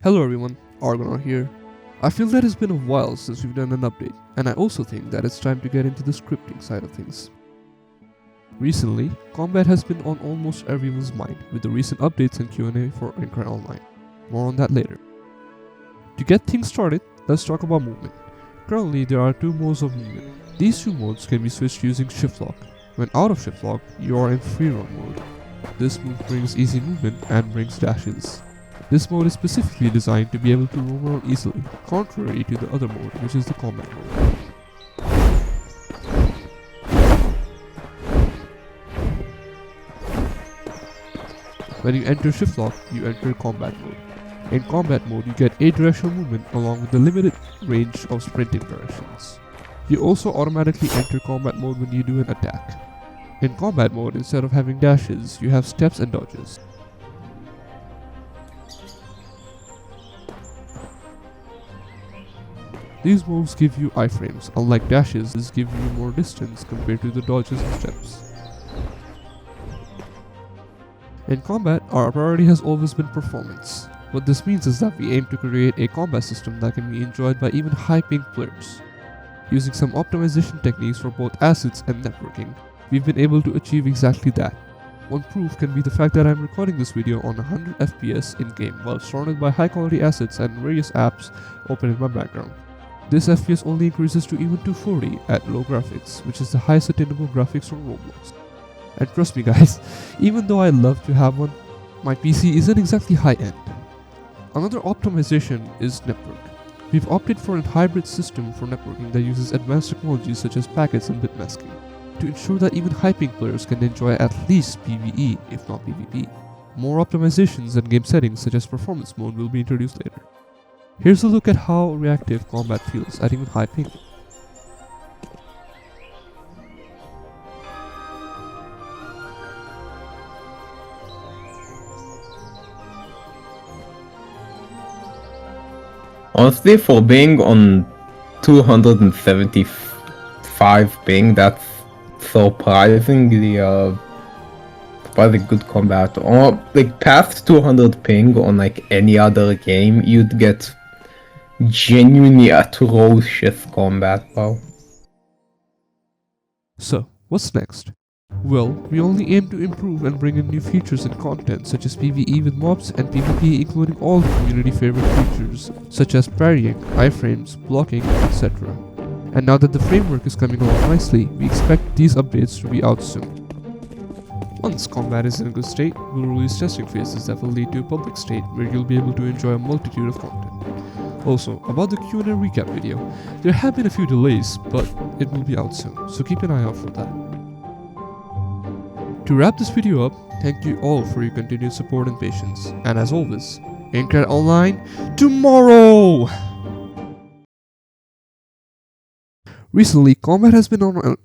Hello everyone, Argonaut here. I feel that it's been a while since we've done an update, and I also think that it's time to get into the scripting side of things. Recently, combat has been on almost everyone's mind with the recent updates and Q&A for Aincrad Online. More on that later. To get things started, let's talk about movement. Currently, there are two modes of movement. These two modes can be switched using shift lock. When out of shift lock, you are in free run mode. This move brings easy movement and brings dashes. This mode is specifically designed to be able to roam around easily, contrary to the other mode, which is the combat mode. When you enter shift lock, you enter combat mode. In combat mode, you get 8 directional movement along with the limited range of sprinting directions. You also automatically enter combat mode when you do an attack. In combat mode, instead of having dashes, you have steps and dodges. These moves give you iframes, unlike dashes give you more distance compared to the dodges and steps. In combat, our priority has always been performance. What this means is that we aim to create a combat system that can be enjoyed by even high-paying players. Using some optimization techniques for both assets and networking, we've been able to achieve exactly that. One proof can be the fact that I'm recording this video on 100 FPS in-game while surrounded by high-quality assets and various apps open in my background. This FPS only increases to even 240 at low graphics, which is the highest attainable graphics from Roblox. And trust me guys, even though I love to have one, my PC isn't exactly high-end. Another optimization is network. We've opted for a hybrid system for networking that uses advanced technologies such as packets and bit masking, to ensure that even high-paying players can enjoy at least PvE, if not PvP. More optimizations and game settings such as performance mode will be introduced later. Here's a look at how reactive combat feels at even high ping. Honestly, for being on 275 ping, that's surprisingly good combat. Or like past 200 ping on like any other game, you'd get genuinely atrocious combat, bro. So, what's next? Well, we only aim to improve and bring in new features and content such as PvE with mobs and PvP including all the community favorite features such as parrying, iframes, blocking, etc. And now that the framework is coming along nicely, we expect these updates to be out soon. Once combat is in a good state, we'll release testing phases that will lead to a public state where you'll be able to enjoy a multitude of content. Also, about the Q&A recap video, there have been a few delays, but it will be out soon, so keep an eye out for that. To wrap this video up, thank you all for your continued support and patience, and as always, Aincrad Online tomorrow! Recently, combat has been on